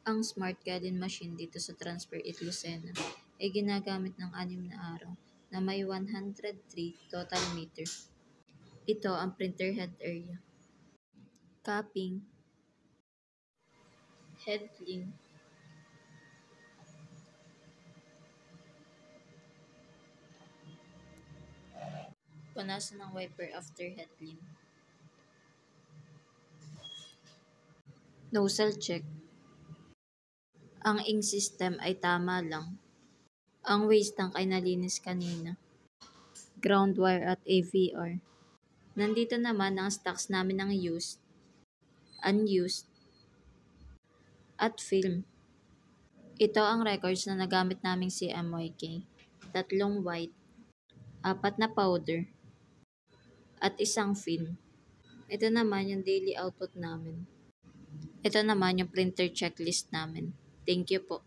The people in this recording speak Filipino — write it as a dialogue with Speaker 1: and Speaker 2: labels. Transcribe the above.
Speaker 1: Ang Smart Galleon Machine dito sa Transfer It Lucena ay ginagamit ng 6 na araw na may 103 total meter. Ito ang printer head area, capping, head clean, punasan ng wiper after head clean, nozzle check. Ang ink system ay tama lang. Ang waste tank ay nalinis kanina. Ground wire at AVR. Nandito naman ang stocks namin ng used, unused, at film. Ito ang records na nagamit naming CMYK. 3 white, 4 na powder, at 1 film. Ito naman yung daily output namin. Ito naman yung printer checklist namin. Thank you po.